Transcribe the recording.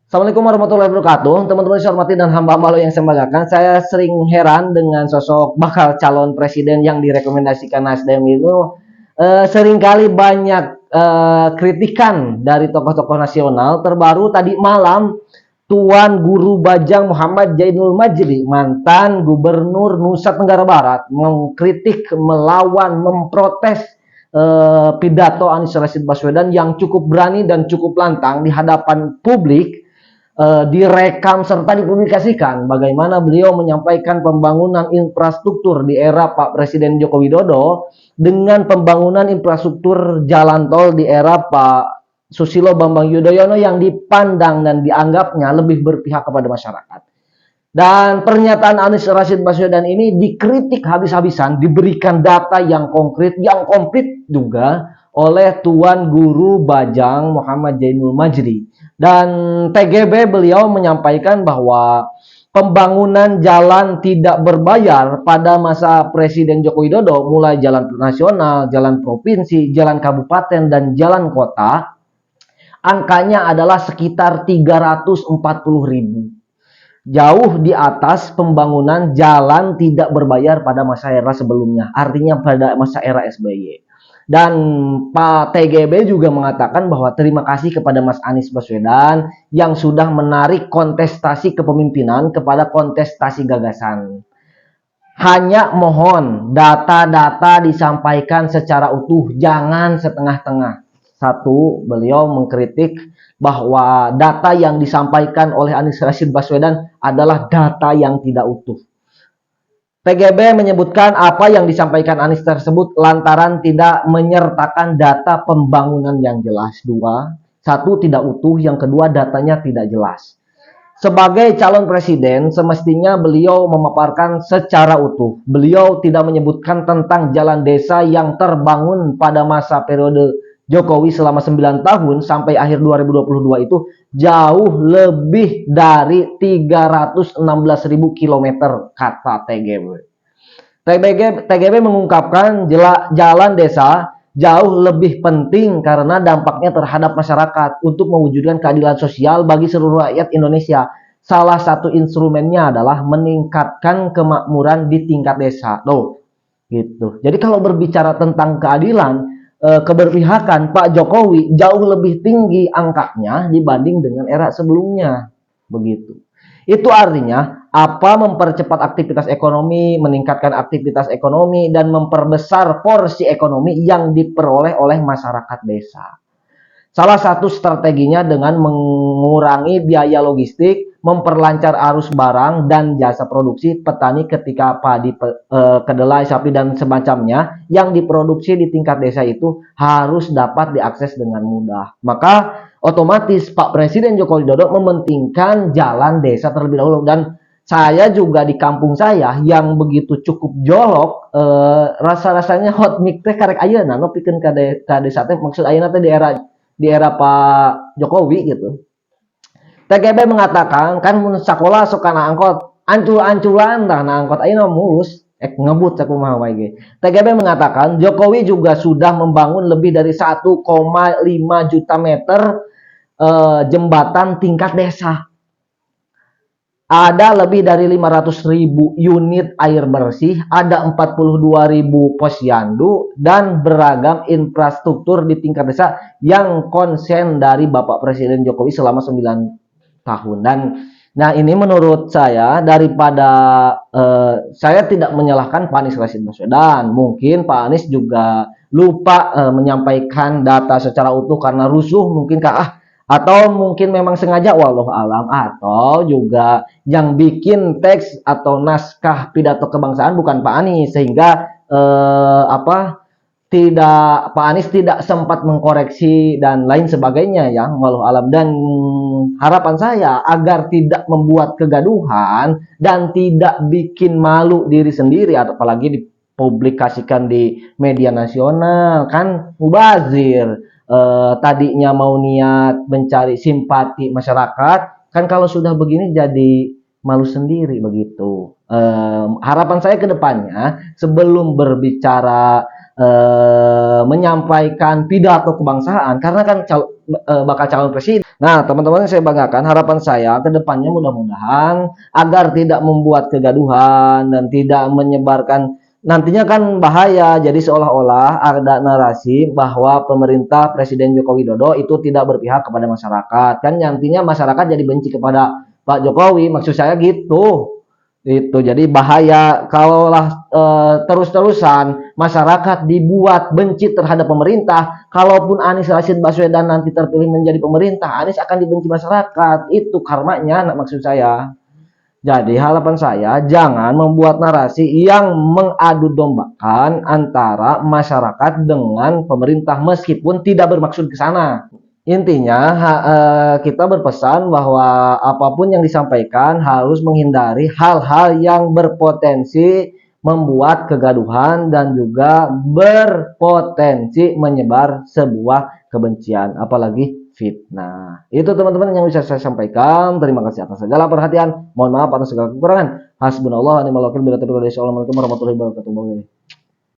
Assalamualaikum warahmatullahi wabarakatuh. Teman-teman yang saya hormati dan hamba-hamba Allah yang saya banggakan, saya sering heran dengan sosok bakal calon presiden yang direkomendasikan Nasdem itu seringkali banyak kritikan dari tokoh-tokoh nasional. Terbaru tadi malam Tuan Guru Bajang Muhammad Jainul Majdi, mantan Gubernur Nusa Tenggara Barat, mengkritik, melawan, memprotes pidato Anies Rashid Baswedan yang cukup berani dan cukup lantang di hadapan publik, direkam serta dipublikasikan bagaimana beliau menyampaikan pembangunan infrastruktur di era Pak Presiden Joko Widodo dengan pembangunan infrastruktur jalan tol di era Pak Susilo Bambang Yudhoyono yang dipandang dan dianggapnya lebih berpihak kepada masyarakat. Dan pernyataan Anies Rashid Baswedan ini dikritik habis-habisan, diberikan data yang konkret, yang komplit juga oleh Tuan Guru Bajang Muhammad Jainul Majdi. Dan TGB beliau menyampaikan bahwa pembangunan jalan tidak berbayar pada masa Presiden Joko Widodo, mulai jalan nasional, jalan provinsi, jalan kabupaten, dan jalan kota, angkanya adalah sekitar 340.000. Jauh di atas pembangunan jalan tidak berbayar pada masa era sebelumnya, artinya pada masa era SBY. Dan Pak TGB juga mengatakan bahwa terima kasih kepada Mas Anies Baswedan yang sudah menarik kontestasi kepemimpinan kepada kontestasi gagasan. Hanya mohon data-data disampaikan secara utuh, jangan setengah-tengah. Satu, beliau mengkritik bahwa data yang disampaikan oleh Anies Rashid Baswedan adalah data yang tidak utuh. TGB menyebutkan apa yang disampaikan Anies tersebut lantaran tidak menyertakan data pembangunan yang jelas. Satu, tidak utuh. Yang kedua, datanya tidak jelas. Sebagai calon presiden, semestinya beliau memaparkan secara utuh. Beliau tidak menyebutkan tentang jalan desa yang terbangun pada masa periode Jokowi selama 9 tahun sampai akhir 2022 itu jauh lebih dari 316.000 km, kata TGB. TGB mengungkapkan jalan desa jauh lebih penting karena dampaknya terhadap masyarakat untuk mewujudkan keadilan sosial bagi seluruh rakyat Indonesia. Salah satu instrumennya adalah meningkatkan kemakmuran di tingkat desa. Gitu. Jadi kalau berbicara tentang keadilan, keberpihakan, Pak Jokowi jauh lebih tinggi angkanya dibanding dengan era sebelumnya. Begitu. Itu artinya apa mempercepat aktivitas ekonomi, meningkatkan aktivitas ekonomi, dan memperbesar porsi ekonomi yang diperoleh oleh masyarakat desa. Salah satu strateginya dengan mengurangi biaya logistik, memperlancar arus barang dan jasa produksi petani ketika padi, kedelai, sapi, dan semacamnya yang diproduksi di tingkat desa itu harus dapat diakses dengan mudah. Maka otomatis Pak Presiden Joko Widodo mementingkan jalan desa terlebih dahulu. Dan saya juga di kampung saya yang begitu cukup jolok, rasa-rasanya hot mic teh karek ayeuna no pikeun ka desa teh, maksud ayeuna teh di era Pak Jokowi gitu. TGB mengatakan kan mun sakola sok kana angkot ancul-anculan tah na angkot ayeuna mulus ngebut sakumaha wae ge. TGB mengatakan Jokowi juga sudah membangun lebih dari 1,5 juta meter jembatan tingkat desa. Ada lebih dari 500.000 unit air bersih, ada 42.000 posyandu, dan beragam infrastruktur di tingkat desa yang konsen dari Bapak Presiden Jokowi selama 9 tahun. Dan nah ini menurut saya, daripada saya tidak menyalahkan Pak Anies Rashid Baswedan, mungkin Pak Anies juga lupa menyampaikan data secara utuh karena rusuh mungkin atau mungkin memang sengaja, wallahu alam, atau juga yang bikin teks atau naskah pidato kebangsaan bukan Pak Anies, sehingga Pak Anies tidak sempat mengkoreksi dan lain sebagainya ya, wallahu alam. Dan harapan saya agar tidak membuat kegaduhan dan tidak bikin malu diri sendiri, apalagi dipublikasikan di media nasional, kan mubazir. Tadinya mau niat mencari simpati masyarakat, kan kalau sudah begini jadi malu sendiri begitu. Harapan saya ke depannya sebelum berbicara menyampaikan pidato kebangsaan, karena kan bakal calon presiden Nah, teman-teman yang saya banggakan, harapan saya ke depannya mudah-mudahan agar tidak membuat kegaduhan dan tidak menyebarkan, nantinya kan bahaya. Jadi seolah-olah ada narasi bahwa pemerintah Presiden Joko Widodo itu tidak berpihak kepada masyarakat. Kan nantinya masyarakat jadi benci kepada Pak Jokowi, maksud saya gitu. Itu jadi bahaya kalaulah terus-terusan masyarakat dibuat benci terhadap pemerintah. Kalaupun Anies Rashid Baswedan nanti terpilih menjadi pemerintah, Anies akan dibenci masyarakat. Itu karmanya, maksud saya. Jadi harapan saya jangan membuat narasi yang mengadu dombakan antara masyarakat dengan pemerintah meskipun tidak bermaksud ke sana. Intinya kita berpesan bahwa apapun yang disampaikan harus menghindari hal-hal yang berpotensi membuat kegaduhan dan juga berpotensi menyebar sebuah kebencian, apalagi fitnah. Itu teman-teman yang bisa saya sampaikan. Terima kasih atas segala perhatian. Mohon maaf atas segala kekurangan. Hasbunallah wa ni'mal wakil. Assalamualaikum warahmatullahi wabarakatuh.